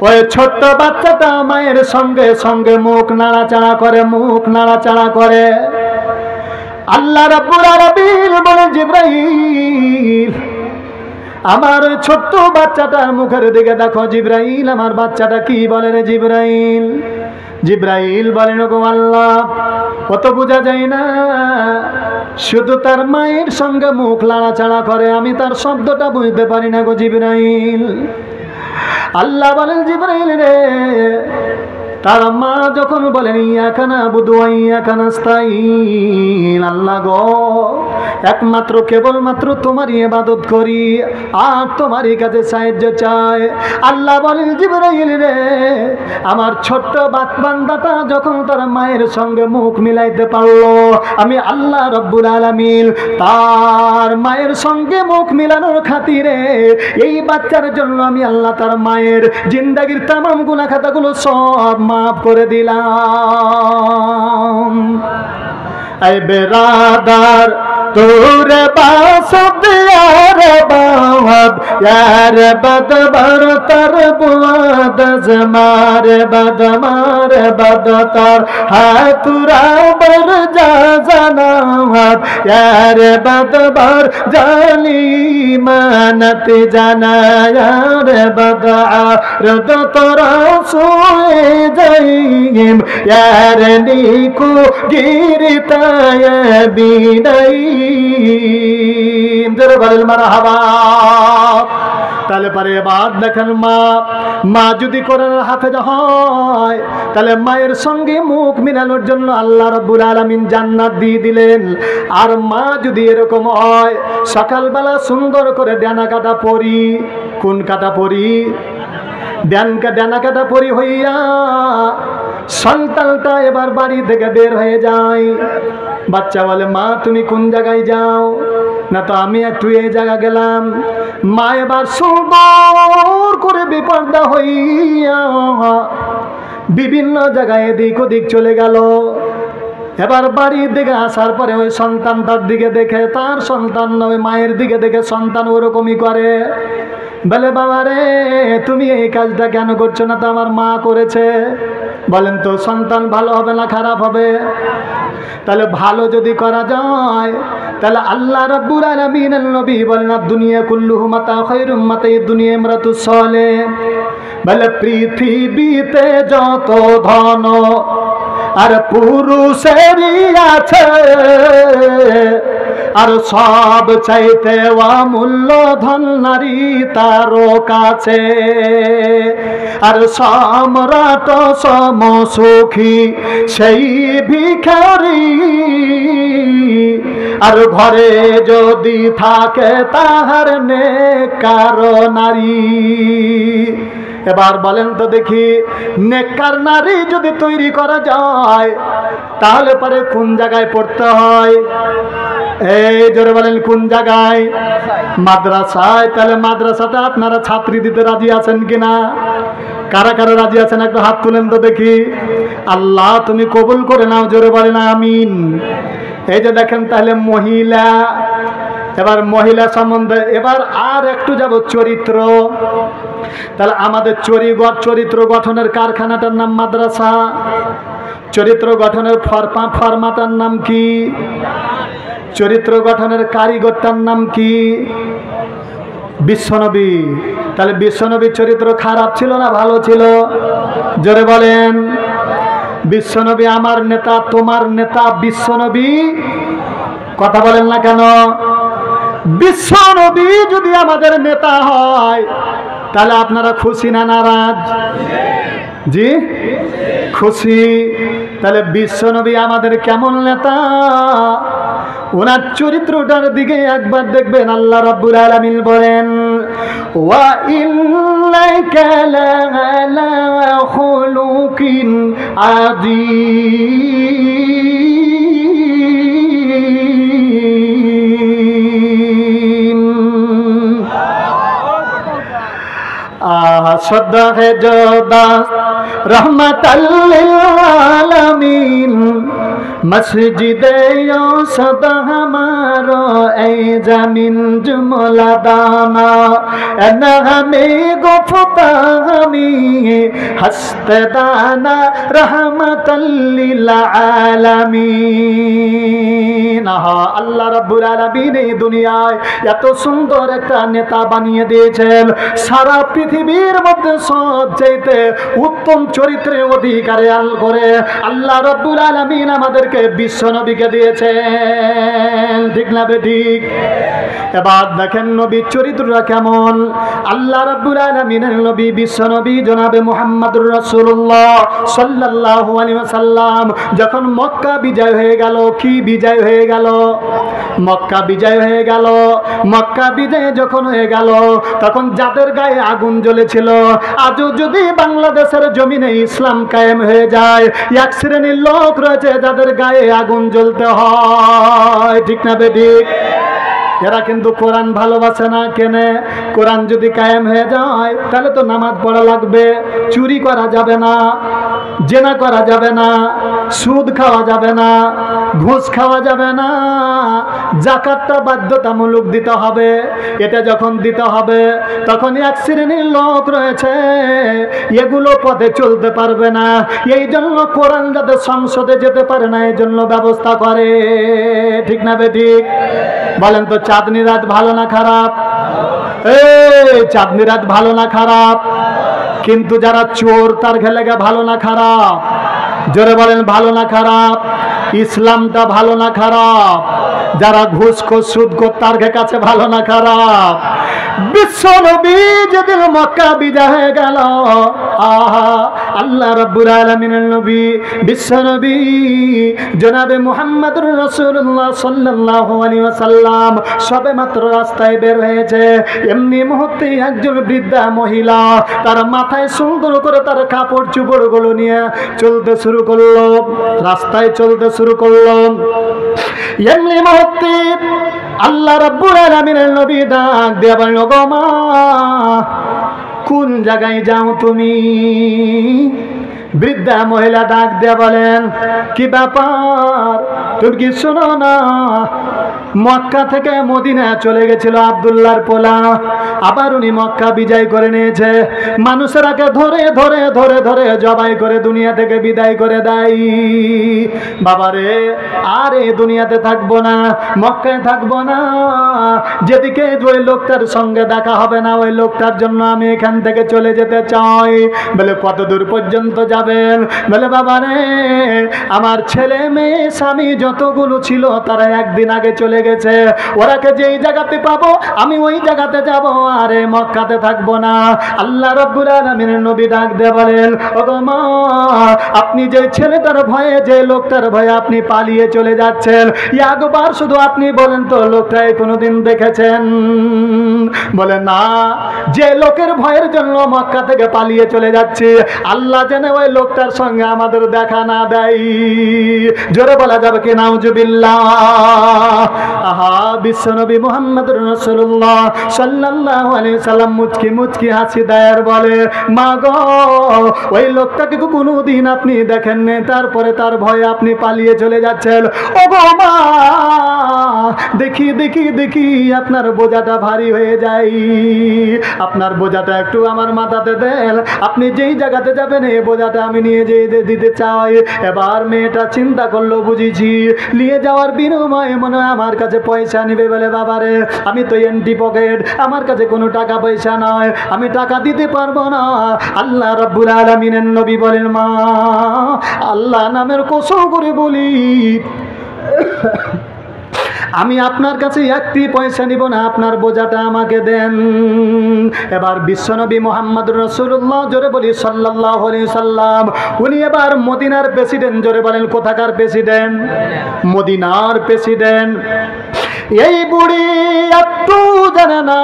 ওই ছোট্ট বাচ্চাটা মায়ের সঙ্গে সঙ্গে মুখ নাড়াচাড়া করে, মুখ নাড়াচাড়া করে। আল্লাহ রাব্বুল আলামিন বলে জিবরাইল আমার ওই ছোট্ট বাচ্চাটার মুখের দিকে দেখো। জিবরাইল আমার বাচ্চাটা কি বলে রে জিবরাইল? জিব্রাইল বলেন, ওগো আল্লাহ, অত বোঝা যায় না, শুধু তার মায়ের সঙ্গে মুখ লাড়াচাড়া করে, আমি তার শব্দটা বুঝতে পারি না গো জিব্রাইল। আল্লাহ বলেন, জিব্রাইল রে, তার মা যখন বলেন ইয়াকা নাবুদু ওয়া ইয়াকা নাস্তাইন, আল্লাহ গো, একমাত্র কেবলমাত্র তোমারই ইবাদত করি আর তোমারই কাছে সাহায্য চাই। আল্লাহ বলেন, জিবরাইল রে, আমার ছোট্ট বান্দাটা যখন তার মায়ের সঙ্গে মুখ মিলাইতে পারলো, আমি আল্লাহ রব্বুল আলামিন তার মায়ের সঙ্গে মুখ মিলানোর খাতিরে এই বাচ্চার জন্য আমি আল্লাহ তার মায়ের জিন্দেগীর তামাম গুনাহ খাতাগুলো সব মাফ করে দিলাম। ऐ बेरादार तोरे बासद यार बावद यार बदबर तर बुआद जमार बदमार बदतर हातुरा बर जा जनावद यार बदबर जाली मानत जाना यार बदा रद तोरा सोए जाइम यार नीको गिरता তাহলে পারে এবার দেখেন, মা যদি কোরআনের হাফেজ হয়, তাহলে মায়ের সঙ্গে মুখ মিলানোর জন্য আল্লাহ রাব্বুল আলামিন জান্নাত দিয়ে দিলেন। আর মা যদি এরকম হয়, সকালবেলা সুন্দর করে ডানা কাটা পরি, কোন কাটা পরি, ডানা কাটা পরি হইয়া সন্তানটা এবার বাড়ি থেকে বের হয়ে যায়। বাচ্চা বলে, মা তুমি কোন জায়গায় যাও? না তো আমি একটু এই জায়গা গেলাম। মা এবার সুন্দর করে বেপরদা হইয়া বিভিন্ন জায়গায় এদিক ওদিক চলে গেল। এবার বাড়ির দিকে আসার পরে ওই সন্তানটার দিকে দেখে, তার সন্তান ওই মায়ের দিকে দেখে সন্তান ওরকমই করে। বলে, বাবা রে, তুমি এই কাজটা কেন করছো না? তো আমার মা করেছে। বলেন তো, সন্তান ভালো হবে না খারাপ হবে? তাহলে ভালো যদি করা যায়, তাহলে আল্লাহ রাব্বুল আলামিনের নবী বলেন, দুনিয়া কুল্লুহু মাতা খায়রুম মাতাই দুনিয়া ইমরাতুস সালেহ। বলে, পৃথিবীতে যত ধন আর পুরুষেরই আছে, আর সব চাইতে অমূল্য ধন নারী তার কাছে। আর সম্রাট সমসুখী সেই ভিখারি, আর ঘরে যদি থাকে তাহার নেককার নারী। এবার বলেন তো দেখি, নেককার নারী যদি তৈরি করা যায়, তাহলে পরে কোন জায়গায় পড়তে হয়? এই জোরে বলেন, কোন জায়গায়? মাদ্রাসায়। তাহলে মাদ্রাসাতে আপনারা ছাত্রী দিতে রাজি আছেন কিনা? কারা কারা রাজি আছেন একটু হাত তুলেন তো দেখি। আল্লাহ তুমি কবুল করে নাও, জোরে বলেন আমিন। এই যে দেখেন, তাহলে মহিলা, এবার মহিলা সম্বন্ধে এবার আর একটু যাব চরিত্র। তাহলে আমাদের চরিত্র গঠনের কারখানাটার নাম মাদ্রাসা। চরিত্র গঠনের ফরমাটার নাম কি? চরিত্র গঠনের কারিগরটার নাম কি? বিশ্বনবী। তাহলে বিশ্বনবীর চরিত্র খারাপ ছিল না ভালো ছিল? জোরে বলেন। বিশ্বনবী আমার নেতা, তোমার নেতা বিশ্বনবী। কথা বলেন না কেন? বিশ্বনবী যদি আমাদের নেতা হয়, তাহলে আপনারা খুশি না নারাজ? জি খুশি। তাহলে বিশ্বনবী আমাদের কেমন নেতা, ওনার চরিত্রটার দিকে একবার দেখবেন। আল্লাহ রাব্বুল আলামিন বলেন, ওয়া ইন্নাকা লাআলা খুলুকিন আযীম। শ্রদ্ধা হে যোদা রহমতাল লিল আলামিন, মসজিদে সদা हमारो ऐ जमीन जुमला दाना एना हमें गुफ्ता हमी হস্তে দানা রহমাতাল লিল আলামিন। আল্লাহ রাব্বুল আলামিন এই দুনিয়ায় এত সুন্দর একটা নেতা বানিয়ে দিয়েছেন, সারা পৃথিবীর মধ্যে সবচেয়ে উত্তম চরিত্রের অধিকারী করে আল্লাহ রাব্বুল আলামিন আমাদেরকে বিশ্ব নবীকে দিয়েছেন। ঠিক না বেঠিক? এবার দেখেন নবীর চরিত্রটা কেমন। আল্লাহ রাব্বুল আলামিনের নবী বিশ্ব নবী জনাবে মুহাম্মদুর রাসূলুল্লাহ সাল্লাল্লাহু আলাইহি ওয়াসাল্লাম যখন মক্কা বিজয় হয়ে গেল, কি বিজয় হয়ে গেল? মক্কা বিজয় হয়ে গেল। মক্কা বিজয় যখন হয়ে গেল তখন যাদের গায়ে আগুন জ্বলেছিল, আজও যদি বাংলাদেশের জমিনে ইসলাম কায়েম হয়ে যায়, এক শ্রেণীর লোক রয়েছে যাদের গায়ে আগুন জ্বলতে হয়। ঠিক না বেঠিক? এরা কিন্তু কোরআন ভালোবাসে না। কেনে? কোরআন যদি কায়েম হয়ে যায় তাহলে তো নামাজ পড়া লাগবে, চুরি করা যাবে না, জেনা করা যাবে না, সুদ খাওয়া যাবে না, ঘুষ খাওয়া যাবে না, যাকাতটা বাধ্যতামূলক দিতে হবে। এটা যখন দিতে হবে তখন এক শ্রেণীর লোক রয়েছে এগুলো পথে চলতে পারবে না। এই জন্য কোরআন যাতে সংসদে যেতে পারে না এই জন্য ব্যবস্থা করে। ঠিক না বেঠিক? বলেন তো চাঁদনি রাত ভালো না খারাপ? চাঁদনি রাত ভালো না খারাপ? কিন্তু যারা চোর তার ঘেলেগা ভালো না খারাপ? জোরে বলেন ভালো না খারাপ? ইসলামটা ভালো না খারাপ? যারা ঘুষখোর সুদখোর তার কাছে ভালো না খারাপ? বিশ্ব নবী যেদিন মক্কা বিজয় হয়ে গেল, আল্লাহ রাব্বুল আলামিনের নবী বিশ্ব নবী জনাবে মুহাম্মদুর রাসূলুল্লাহ সাল্লাল্লাহু আলাইহি ওয়াসাল্লাম সবে মাত্র রাস্তায় বের হয়েছে, এমনি মুহূর্তে একজন বৃদ্ধা মহিলা তার মাথায় সুন্দর করে তার কাপড় চোপড়গুলো নিয়ে চলতে শুরু করলো, রাস্তায় চলতে শুরু করলো। এমনি মুহূর্তে আল্লাহ রাব্বুল আলামিনের নবী ডাক দিয়ে বলল, গো মা, কোন জায়গায় যাও তুমি? বৃদ্ধা মহিলা ডাক দিয়ে বলেন, কি ব্যাপার, তুমি কি শোনো না? মক্কা থেকে মদিনা চলে গেছিল আব্দুল্লাহর পোলা, আবার উনি মক্কা বিজয় করে নিয়েছে। মানুষেরাকে ধরে ধরে ধরে ধরে জবাই করে দুনিয়া থেকে বিদায় করে দেয়। বাবারে, আর এই দুনিয়াতে থাকবো না, মক্কায় থাকবো না। যেদিকে ওই লোকটার সঙ্গে দেখা হবে না ওই লোকটার জন্য আমি এখান থেকে চলে যেতে চাই। বলে কত দূর পর্যন্ত যাবেন? বলে বাবারে, আমার ছেলে মেয়ে স্বামী যতগুলো ছিল তারা একদিন আগে চলে গেছে, ওরাকে যেই জায়গাতে পাবো আমি ওই জায়গাতে যাব, আরে মক্কাতে থাকবো না। আল্লাহ রাব্বুল আলামিনের নবী ডাক দিয়ে বলেন, ওগো মা, আপনি যে ছেলেটার ভয়ে, যে লোকটার ভয়ে আপনি পালিয়ে চলে যাচ্ছেন, একবার শুধু আপনি বলেন তো লোকটাই কোনোদিন দেখেছেন? বলে না, যে লোকের ভয়ের জন্য মক্কা থেকে পালিয়ে চলে যাচ্ছি, আল্লাহ জানে ওই লোকটার সঙ্গে আমাদের দেখা না দেয়। জোরে বলা যাবে কি নাউজুবিল্লাহ? আহা, বিশ্বনবী মুহাম্মদুর রাসূলুল্লাহ সাল্লাল্লাহু আলাইহি সাল্লাম মুচকি মুচকি হাসি দেয়, বলে, মা গো, ওই লোকটাকে কোনোদিন আপনি দেখেননি, তারপরে তার ভয়ে আপনি পালিয়ে চলে যাচ্ছেন। ও গো মা, দেখি দেখি দেখি আপনার বোঝাটা ভারী হয়ে যায়, আপনার বোঝাটা একটু আমার মাথাতে দেন, আপনি যেই জায়গাতে যাবেন এই বোঝাটা আমি নিয়ে যেতে দিতে চাই। এবার মেয়েটা চিন্তা করলো, বুঝেছি নিয়ে যাওয়ার বিনিময়ে মনে হয় আমার কাছে পয়সা নেবে। বলে বাবারে, আমি তো এন্টি পকেট, আমার কাছে কোনো টাকা পয়সা নয়, আমি টাকা দিতে পারবো না। আল্লাহ রাব্বুল আলামিনের নবী বলেন, মা, আল্লাহ নামের কসম করে বলি, আমি আপনার কাছে একটি পয়সা নিব না, আপনার বোঝাটা আমাকে দেন। এবার বিশ্বনবী মুহাম্মদুর রাসূলুল্লাহ, জোরে বলি সাল্লাল্লাহু আলাইহি সাল্লাম, উনি এবার মদিনার প্রেসিডেন্ট। জোরে বলেন কোথাকার প্রেসিডেন্ট? মদিনার প্রেসিডেন্ট। এই বুড়ি একটু জানে না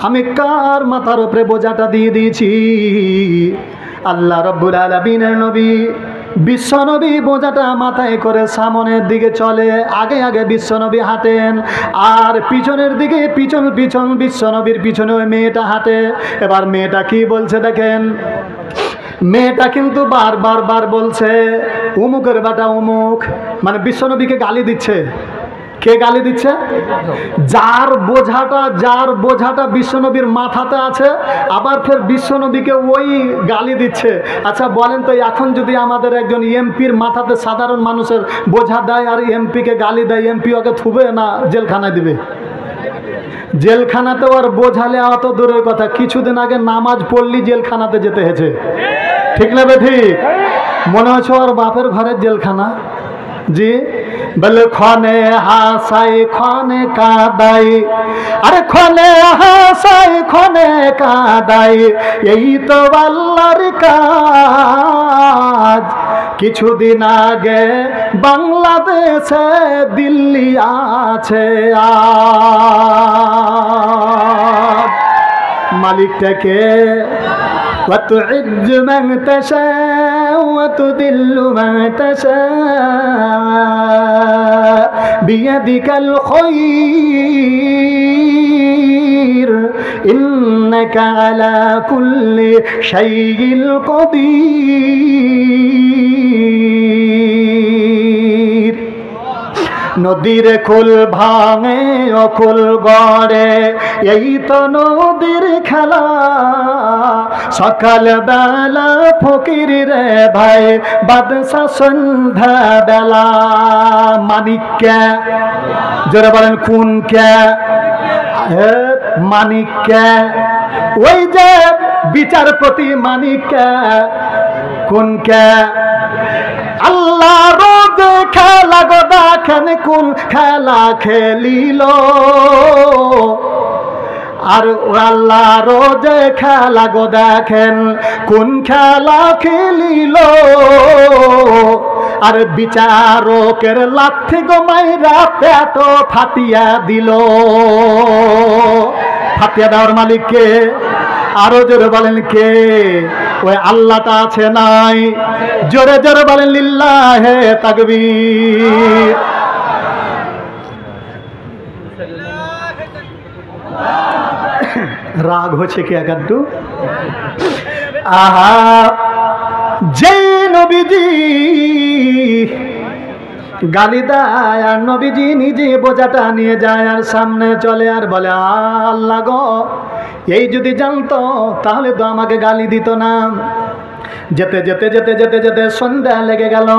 আমি কার মাথার উপরে বোঝাটা দিয়ে দিয়েছি। আল্লাহ রাব্বুল আলামিনের নবী বিশ্বনবী বোঝাটা মাথায় করে সামনের দিকে চলে, আগে আগে বিশ্বনবী হাঁটেন, আর পিছনের দিকে পিছন পিছন বিশ্বনবীর পিছনে ওই মেয়েটা হাঁটে। এবার মেয়েটা কি বলছে দেখেন, মেয়েটা কিন্তু বারবার বলছে, উমুকের বাটা উমুক, মানে বিশ্বনবীকে গালি দিচ্ছে। কে গালি দিচ্ছে? যার বোঝাটা বিশ্বনবীর মাথাতে আছে, আবার ফের বিশ্বনবীকে ওই গালি দিচ্ছে। আচ্ছা বলেন তো, এখন যদি আমাদের একজন এমপির মাথাতে সাধারণ মানুষের বোঝা দেয় আর এমপিকে গালি দেয়, এমপি ওকে থুবে না জেলখানায় দিবে? জেলখানাতে আর বোঝালে অত দূরের কথা, কিছুদিন আগে নামাজ পড়লি জেলখানাতে যেতে হয়েছে, ঠিক না বে ঠিক? মনে হচ্ছে ওর বাপের ঘরের জেলখানা। জি বলে খনে হাসাই খনে কাদাই, আরে খনে হাসাই খনে কাদাই, এই তো আল্লাহর কাজ। কিছুদিন আগে বাংলাদেশে দিল্লি আছে আজ। মালিকটাকে وتعز من تشاء وتذل من تشاء بيدك الخير إنك على كل شيء قدير। নদীর কুল ভাঙে অকুল গড়ে, এই তো নদীর খেলা। সকাল বেলা ফকির রে ভাই, বাদশা সন্ধ্যা বেলা। মানিক কে? জোরে বলেন কোন কে? মানিক কে? ওই যে বিচারপতি মানিক কে? কোন কে? আল্লাহ রোজ খেলা গো দেখেন, কোন খেলা খেলিল। আর আল্লাহ রোজ খেলা গো দেখেন, কোন খেলা খেলিল। আর বিচারকের লাথি গো মাইরা পেট ফাটিয়া দিল। ফাটিয়া দেওয়ার মালিক কে? আরো জোরে বলেন কে? ওই আল্লাহটা আছে নাই? জোরে জোরে বলেন লিল্লাহে তাকবীর। রাগ হচ্ছে কি একটু? আহা, যে নবীজি গালি দেয় আর নবীজি নিজে বোঝাটা নিয়ে যায় আর সামনে চলে আর বলে আল্লাহ গো, এই যদি জানতো তাহলে তো আমাকে গালি দিত না। যেতে যেতে যেতে যেতে যেতে সন্ধ্যা লেগে গেল।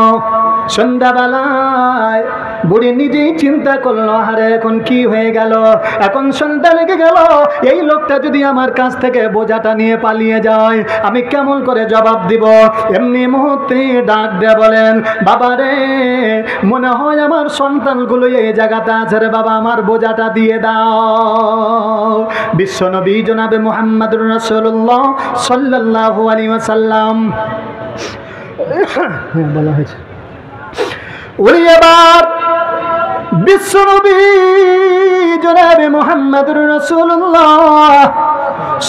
সন্ধ্যাবেলায় বুড়ি নিজেই চিন্তা করলো, আরে এখন কি হয়ে গেল, এখন সন্ধ্যা লেগে গেল। এই লোকটা যদি আমার কাছ থেকে বোঝাটা নিয়ে পালিয়ে যায়, আমি কেমন করে জবাব দিব? এমনি মুহূর্তে ডাক দিয়ে বলেন, বাবা রে, মনে হয় আমার সন্তানগুলো এই জায়গাতে আছে রে বাবা, আমার বোঝাটা দিয়ে দাও। বিশ্বনবী জনাবে মুহাম্মদুর রাসূলুল্লাহ সাল্লাল্লাহু আলাইহি ওয়াসাল্লাম বলা হয়েছে, উনি এবার বিশ্বনবী জনাবে মুহাম্মদুর রাসূলুল্লাহ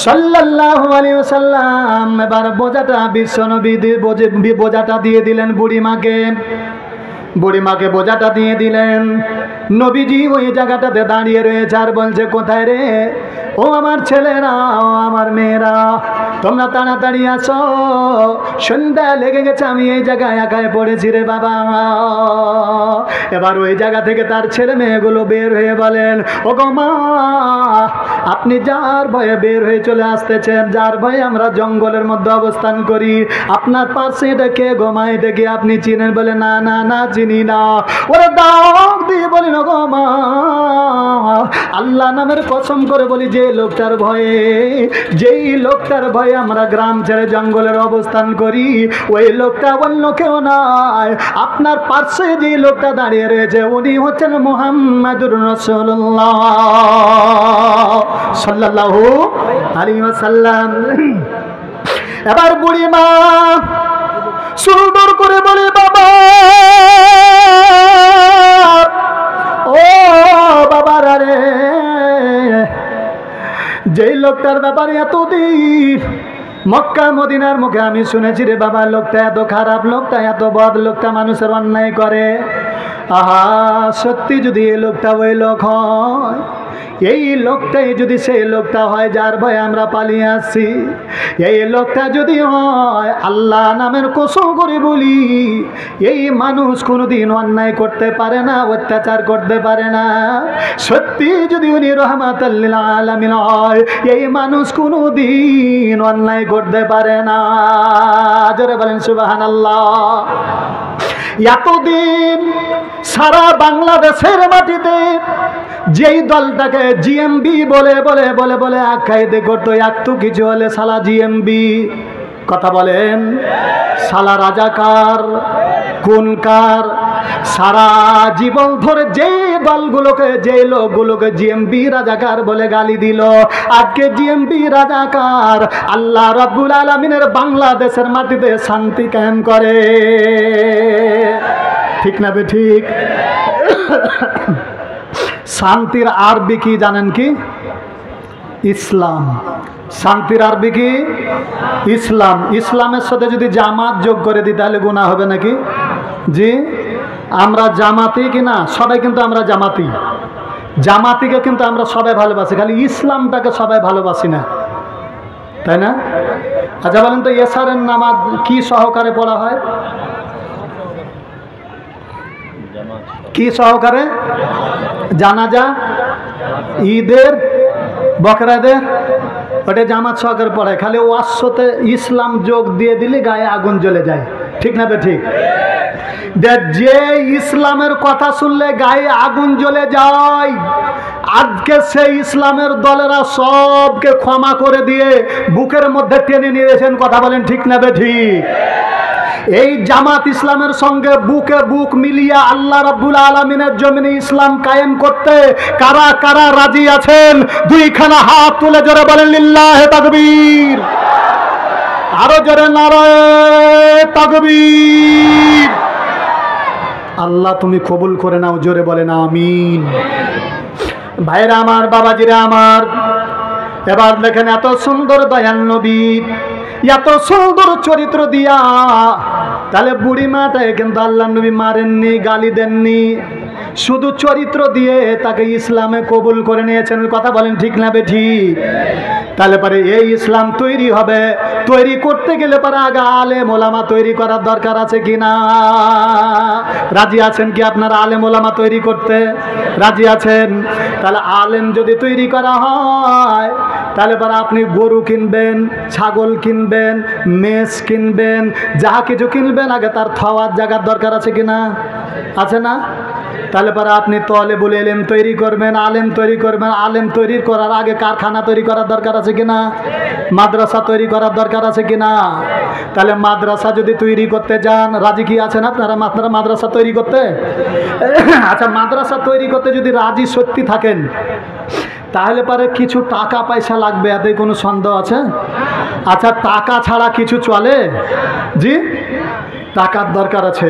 সাল্লাল্লাহু আলাইহি ওয়াসাল্লাম এবার বোঝাটা বিশ্বনবী বোঝাটা দিয়ে দিলেন বুড়িমাকে। বুড়িমাকে বোঝাটা দিয়ে দিলেন। নবীজি ওই জায়গাটাতে দাঁড়িয়ে রয়েছে আর বলছে, কোথায় রে ও আমার ছেলেরা, ও আমার মেয়েরা, তোমরা তাড়াতাড়ি আসো, সন্ধ্যা লেগে গেছে, আমি এই জায়গায় একাই পড়েছি রে বাবা। এবার ওই জায়গা থেকে তার ছেলে মেয়েগুলো বের হয়ে বলেন, ও গো মা, আপনি যার ভয়ে বের হয়ে চলে আসতেছেন, যার ভয়ে আমরা জঙ্গলের মধ্যে অবস্থান করি, আপনার পাশে এটা কে গো মা, এটা কি আপনি চিনেন? বলে না না না, চিনি না। ওরা দাও দিয়ে বলি, না গো মা, আল্লাহ নামের কসম করে বলি, যে লোকটার ভয়ে, যেই লোকটার ভয়ে আমরা গ্রাম ছেড়ে জঙ্গলের অবস্থান করি, ওই লোকটা অন্য কেউ নয়, আপনার পাশে যে লোকটা দাঁড়িয়ে রয়েছে উনি হচ্ছেন মুহাম্মাদুর রাসূলুল্লাহ সাল্লাল্লাহু আলাইহি ওয়াসাল্লাম। এবার বুড়ি মা সুন্দর করে বলে, বাবা, ও বাবা রে, যেই লোকটার ব্যাপারে এতদিন মক্কা মদিনার মুখে আমি শুনেছি রে বাবা, লোকটা এত খারাপ, লোকটা এত বদ, লোকটা মানুষের অন্যায় করে, আহা সত্যি যদি এই লোকটা ওই লোক হয়, এই লোকটাই যদি সেই লোকটা হয় যার ভয়ে আমরা পালিয়ে আসছি, এই লোকটা যদি হয়, আল্লাহ নামের কসম করে বলি, এই মানুষ কোনোদিন অন্যায় করতে পারে না, অত্যাচার করতে পারে না। সত্যি যদি উনি রহমাতুল লিল আলামিন হয়, এই মানুষ কোনোদিন অন্যায় করতে পারে না। জোরে বলেন সুবহানাল্লাহ। এতদিন সারা বাংলাদেশের মাটিতে যেই দলটাকে জিএমবি বলে বলে বলে বলে আখ্যায়িত করতো, একটু কিছু হলে সালা জিএমবি, কথা বলেন, সালা রাজাকার, কোনকার, সারা জীবন ধরে যে দলগুলোকে যে লোকগুলোকে জিএমবি রাজাকার বলে গালি দিল, আজকে জিএমবি রাজাকার আল্লাহ রাব্বুল আলামিনের বাংলাদেশের মাটিতে শান্তি কায়েম করে। ঠিক না ঠিক? শান্তির আরবি কি জানেন কি? ইসলাম। শান্তির আরবি কি? ইসলাম। ইসলামের সাথে যদি জামাত যোগ করে দিই তাহলে গুনাহ হবে নাকি? জি, আমরা জামাতি কিনা? সবাই কিন্তু আমরা জামাতি। জামাতিকে কিন্তু আমরা সবাই ভালোবাসি, খালি ইসলামটাকে সবাই ভালোবাসি না, তাই না? আচ্ছা বলেন তো, এশারের নামাজ কি সহকারে পড়া হয়? কি সহকারে? জানাজা, ঈদের, বকরাদের, ওটা জামাত সহকারে পড়ায়। খালি ওয়াসতে ইসলাম যোগ দিয়ে দিলে গায়ে আগুন জ্বলে যায়। ঠিক না ঠিক? যে ইসলামের কথা শুনলে গায়ে আগুন জ্বলে যায়, আজকে সেই ইসলামের দলেরা সবকে ক্ষমা করে দিয়ে বুকের মধ্যে টেনে নিয়েছেন। কথা বলেন ঠিক না ঠিক? এই জামাত ইসলামের সঙ্গে বুকে বুক মিলিয়ে আল্লাহ রাব্বুল আলামিনের জমিনে ইসলাম কায়েম করতে কারা কারা রাজি আছেন? দুইখানা হাত তুলে জোরে বলেন লিল্লাহে তাকবীর। আরো জোরে নারায়ে তাকবীর। আল্লাহ তুমি কবুল করে নাও, জোরে বলেন আমিন। ভাইরা আমার, বাবাজিরা আমার, এবার দেখেন এত সুন্দর দয়াল নবী, এত সুন্দর চরিত্র দিয়া, তাহলে বুড়ি মাটায় কিন্তু আল্লাহ নবী মারেননি, গালি দেননি, শুধু চরিত্র দিয়ে তাকে ইসলামে কবুল করে নিয়েছেন। কথা বলেন ঠিক না ঠিক? তাহলে পরে এই ইসলাম তৈরি হবে, তৈরি করতে গেলে পরে আগে আলেম ওলামা তৈরি করার দরকার আছে কি না? রাজি আছেন কি আপনারা আলেম ওলামা তৈরি করতে? রাজি আছেন? তাহলে আলেম যদি তৈরি করা হয়, তাহলে পরে আপনি গরু কিনবেন, ছাগল কিনবেন, মেষ কিনবেন, যাহা কিছু কিনবেন, আগে তার খাওয়ার জায়গার দরকার আছে কি না? আছে না? তাহলে পরে আপনি তালেবুল ইলম তৈরি করবেন, আলেম তৈরি করবেন। আলেম তৈরি করার আগে কারখানা তৈরি করার দরকার আছে কিনা? মাদ্রাসা তৈরি করার দরকার আছে কিনা? তাহলে মাদ্রাসা যদি তৈরি করতে যান, রাজি কি আছেন আপনারা মাদ্রাসা তৈরি করতে? আচ্ছা, মাদ্রাসা তৈরি করতে যদি রাজি সত্যি থাকেন, তাহলে পরে কিছু টাকা পয়সা লাগবে, এতে কোনো সন্দেহ আছে? আচ্ছা, টাকা ছাড়া কিছু চলে? জি, টাকার দরকার আছে।